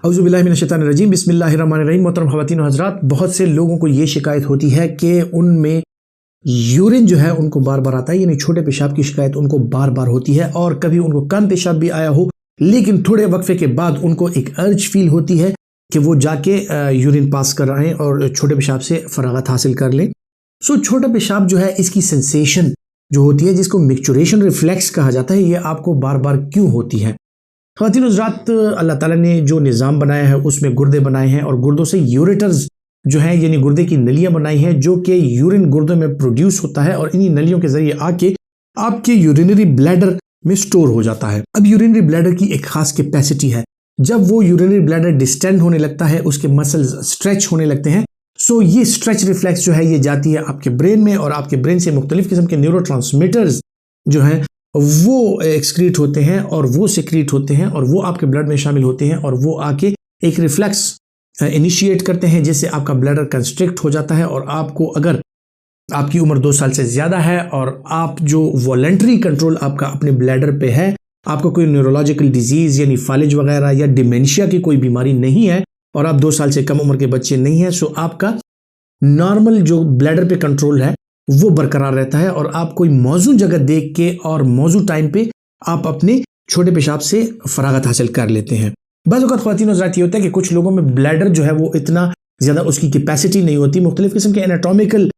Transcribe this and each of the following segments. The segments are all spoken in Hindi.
औज़ुबिल्लाहिमिनश्शैतानिर्रजीम बिस्मिल्लाहिर्रहमानिर्रहीम। मोहतरम ख़वातीन व हज़रात, बहुत से लोगों को ये शिकायत होती है कि उनमें यूरिन जो है उनको बार बार आता है, यानी छोटे पेशाब की शिकायत उनको बार बार होती है। और कभी उनको कम पेशाब भी आया हो, लेकिन थोड़े वक्फे के बाद उनको एक अर्ज फील होती है कि वो जाके यूरिन पास कर रहे हैं और छोटे पेशाब से फरागत हासिल कर लें। सो छोटा पेशाब जो है, इसकी सेंसेशन जो होती है, जिसको मिक्चुरेशन रिफ्लेक्स कहा जाता है, ये आपको बार बार क्यों होती है? ख़वातीन हज़रात, अल्लाह ताला ने जो निज़ाम बनाया है उसमें गुर्दे बनाए हैं और गुर्दों से यूरेटर्स जो हैं, यानी गुर्दे की नलियां बनाई हैं, जो कि यूरिन गुर्दों में प्रोड्यूस होता है और इन्हीं नलियों के जरिए आके आपके यूरिनरी ब्लैडर में स्टोर हो जाता है। अब यूरिनरी ब्लैडर की एक खास कैपेसिटी है, जब वो यूरिनरी ब्लैडर डिस्टेंड होने लगता है, उसके मसल्स स्ट्रेच होने लगते हैं, सो ये स्ट्रेच रिफ्लेक्स जो है ये जाती है आपके ब्रेन में और आपके ब्रेन से मुख्तलिफ किस्म के न्यूरोट्रांसमीटर्स जो हैं वो एक्सक्रीट होते हैं और वो सिक्रीट होते हैं और वो आपके ब्लड में शामिल होते हैं और वो आके एक रिफ्लेक्स इनिशिएट करते हैं, जिससे आपका ब्लैडर कंस्ट्रिक्ट हो जाता है। और आपको, अगर आपकी उम्र 2 साल से ज़्यादा है और आप जो वॉलंटरी कंट्रोल आपका अपने ब्लैडर पे है, आपको कोई न्यूरोलॉजिकल डिजीज़ यानी फालिज वगैरह या डिमेंशिया की कोई बीमारी नहीं है और आप 2 साल से कम उम्र के बच्चे नहीं हैं, सो आपका नॉर्मल जो ब्लैडर पे कंट्रोल है वो बरकरार रहता है और आप कोई मौजू जगह देख के और मौजू टाइम पे आप अपने छोटे पेशाब से फरागत हासिल कर लेते हैं। बस वक़्त ख़वातीन हज़रात, ये होता है कि कुछ लोगों में ब्लैडर जो है वो इतना ज़्यादा उसकी कैपेसिटी नहीं होती, मुख्तलिफ किस्म के एनाटॉमिकल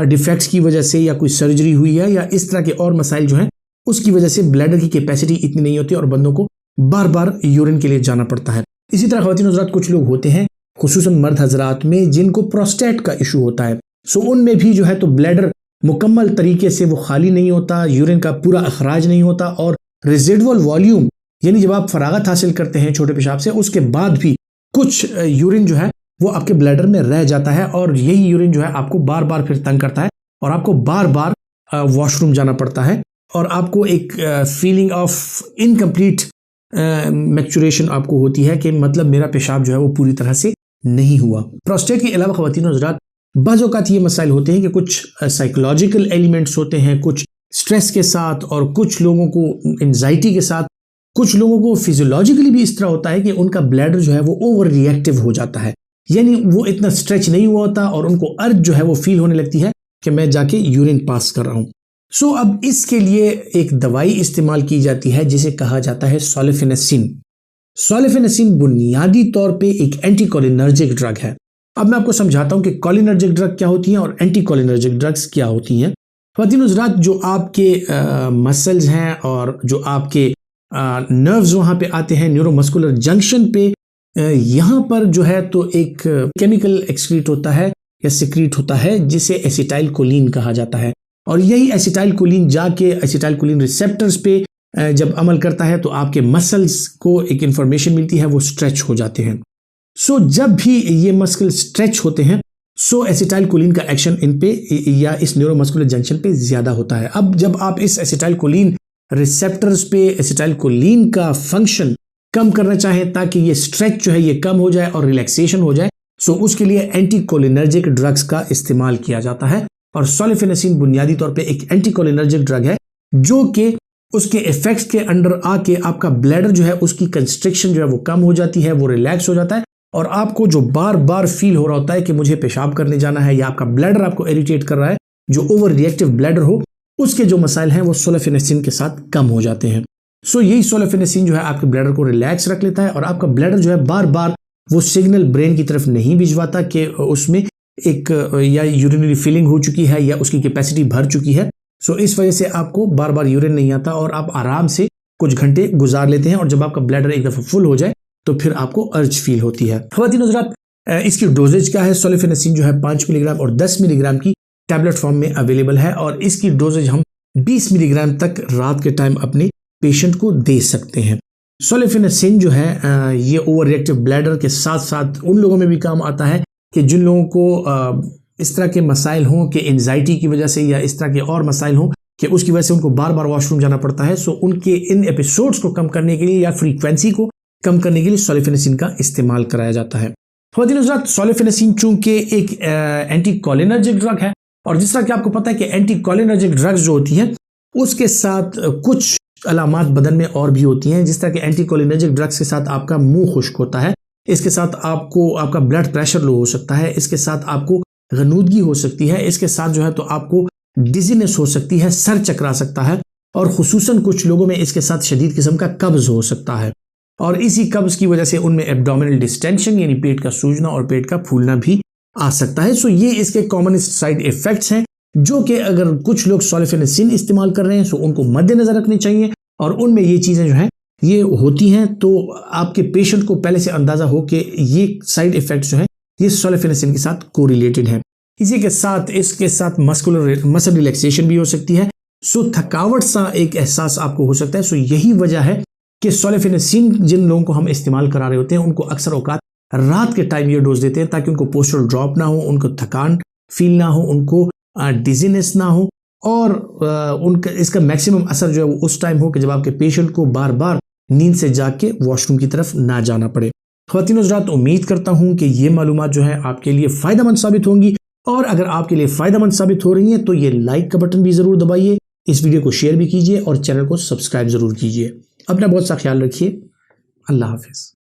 डिफेक्ट्स की वजह से या कोई सर्जरी हुई है या इस तरह के और मसाइल जो हैं उसकी वजह से ब्लैडर की कैपेसिटी इतनी नहीं होती और बंदों को बार बार यूरिन के लिए जाना पड़ता है। इसी तरह ख़वातीन हज़रात, कुछ लोग होते हैं खुसूसन मर्द हज़रात में जिनको प्रोस्टेट का इशू होता है, सो उनमें भी जो है तो ब्लैडर मुकम्मल तरीके से वो खाली नहीं होता, यूरिन का पूरा अखराज नहीं होता और रेजिडुअल वॉल्यूम, यानी जब आप फरागत हासिल करते हैं छोटे पेशाब से, उसके बाद भी कुछ यूरिन जो है वो आपके ब्लैडर में रह जाता है और यही यूरिन जो है आपको बार बार फिर तंग करता है और आपको बार बार वॉशरूम जाना पड़ता है और आपको एक फीलिंग ऑफ इनकम्प्लीट मैच्योरेशन आपको होती है कि मतलब मेरा पेशाब जो है वो पूरी तरह से नहीं हुआ। प्रोस्टेट के अलावा ख़वातीन हज़रात, बाज़ औक़ात ये मसाइल होते हैं कि कुछ साइकोलॉजिकल एलिमेंट्स होते हैं, कुछ स्ट्रेस के साथ और कुछ लोगों को एंजाइटी के साथ, कुछ लोगों को फिजियोलॉजिकली भी इस तरह होता है कि उनका ब्लैडर जो है वो ओवर रिएक्टिव हो जाता है, यानी वो इतना स्ट्रेच नहीं हुआ होता और उनको अर्ज जो है वो फील होने लगती है कि मैं जाके यूरिन पास कर रहा हूँ। सो अब इसके लिए एक दवाई इस्तेमाल की जाती है जिसे कहा जाता है सोलेफिनेसिन। सोलेफिनेसिन बुनियादी तौर पे एक एंटीकोलिनर्जिक ड्रग है। अब मैं आपको समझाता हूं कि कोलिनर्जिक ड्रग क्या होती हैं और एंटी कोलिनर्जिक ड्रग्स क्या होती हैं। ख़वातीन हज़रात, जो आपके मसल्स हैं और जो आपके नर्व्स वहाँ पे आते हैं न्यूरोमस्कुलर जंक्शन पे, यहाँ पर जो है तो एक केमिकल एक्सक्रीट होता है या सिक्रीट होता है जिसे एसिटाइल कोलिन कहा जाता है और यही एसिटाइल कोलिन जाके एसिटाइल कोलिन रिसेप्टर्स पे जब अमल करता है तो आपके मसल्स को एक इंफॉर्मेशन मिलती है, वो स्ट्रेच हो जाते हैं। सो जब भी ये मस्कुलर स्ट्रेच होते हैं, सो एसिटाइल कोलिन का एक्शन इन पे या इस न्यूरोमस्कुलर जंक्शन पे ज्यादा होता है। अब जब आप इस एसिटाइल कोलिन रिसेप्टर्स पे एसिटाइल कोलिन का फंक्शन कम करना चाहें ताकि ये स्ट्रेच जो है ये कम हो जाए और रिलैक्सेशन हो जाए, सो उसके लिए एंटी कोलिनर्जिक ड्रग्स का इस्तेमाल किया जाता है और सोलेफिनेसिन बुनियादी तौर पर एक एंटी कोलिनर्जिक ड्रग है जो कि उसके इफेक्ट्स के अंडर आके आपका ब्लैडर जो है उसकी कंस्ट्रिक्शन जो है वो कम हो जाती है, वो रिलैक्स हो जाता है और आपको जो बार बार फील हो रहा होता है कि मुझे पेशाब करने जाना है या आपका ब्लैडर आपको इरिटेट कर रहा है, जो ओवर रिएक्टिव ब्लैडर हो, उसके जो मसाइल हैं वो सोलेफिनेसिन के साथ कम हो जाते हैं। सो यही सोलेफिनेसिन जो है आपके ब्लैडर को रिलैक्स रख लेता है और आपका ब्लैडर जो है बार बार वो सिग्नल ब्रेन की तरफ नहीं भिजवाता कि उसमें एक या यूरिनरी फीलिंग हो चुकी है या उसकी कैपेसिटी भर चुकी है। सो इस वजह से आपको बार बार यूरिन नहीं आता और आप आराम से कुछ घंटे गुजार लेते हैं और जब आपका ब्लैडर एक दफ़ा फुल हो जाए तो फिर आपको अर्ज फील होती है। ख़वातीन हज़रात, इसकी डोजेज क्या है? सोलेफिनेसिन जो है 5 मिलीग्राम और 10 मिलीग्राम की टैबलेट फॉर्म में अवेलेबल है और इसकी डोजेज हम 20 मिलीग्राम तक रात के टाइम अपने पेशेंट को दे सकते हैं। सोलेफिनेसिन जो है ये ओवर रिएक्टिव ब्लैडर के साथ साथ उन लोगों में भी काम आता है कि जिन लोगों को इस तरह के मसाइल हों कि एंजाइटी की वजह से या इस तरह के और मसाइल हों कि उसकी वजह से उनको बार बार वॉशरूम जाना पड़ता है। सो उनके इन एपिसोड्स को कम करने के लिए या फ्रीक्वेंसी को कम करने के लिए सोलेफिनेसिन का इस्तेमाल कराया जाता है। ख़वातीन हज़रात, सोलेफिनेसिन चूंकि एक एंटी कोलिनर्जिक ड्रग है और जिस तरह कि आपको पता है कि एंटी कोलिनर्जिक ड्रग्स जो होती हैं उसके साथ कुछ अलामात बदन में और भी होती हैं, जिस तरह के एंटी कोलिनर्जिक ड्रग्स के साथ आपका मुंह खुश्क होता है इसके साथ आपको आपका ब्लड प्रेशर लो हो सकता है, इसके साथ आपको गनूदगी हो सकती है, इसके साथ जो है तो आपको डिजीनेस हो सकती है, सर चकरा सकता है, और खुसूसन कुछ लोगों में इसके साथ शदीद किस्म का कब्ज हो सकता है। और इसी कब्ज की वजह से उनमें एब्डोमिनल डिस्टेंशन यानी पेट का सूजना और पेट का फूलना भी आ सकता है। सो ये इसके कॉमन साइड इफेक्ट्स हैं जो कि अगर कुछ लोग सोलिफेनेसिन इस्तेमाल कर रहे हैं तो उनको मद्देनजर रखनी चाहिए, और उनमें ये चीजें जो हैं ये होती हैं, तो आपके पेशेंट को पहले से अंदाजा हो कि ये साइड इफेक्ट्स जो हैं ये सोलिफेनेसिन के साथ कोरिलेटेड है। इसी के साथ इसके साथ मसल रिलैक्सेशन भी हो सकती है। सो थकावट सा एक एहसास आपको हो सकता है। सो यही वजह है कि सोलिफेनेसिन जिन लोगों को हम इस्तेमाल करा रहे होते हैं उनको अक्सर औकात रात के टाइम ये डोज देते हैं ताकि उनको पोस्टरल ड्रॉप ना हो, उनको थकान फील ना हो, उनको डिजीनेस ना हो, और उनका इसका मैक्सिमम असर जो है वो उस टाइम हो कि जब आपके पेशेंट को बार बार नींद से जाग के वॉशरूम की तरफ ना जाना पड़े। ख्वातीन हज़रात, उम्मीद करता हूं कि ये मालूमात जो है आपके लिए फ़ायदेमंद साबित होंगी, और अगर आपके लिए फ़ायदेमंद साबित हो रही हैं तो ये लाइक का बटन भी ज़रूर दबाइए, इस वीडियो को शेयर भी कीजिए और चैनल को सब्सक्राइब ज़रूर कीजिए। अपना बहुत सा ख्याल रखिए। अल्लाह हाफिज़।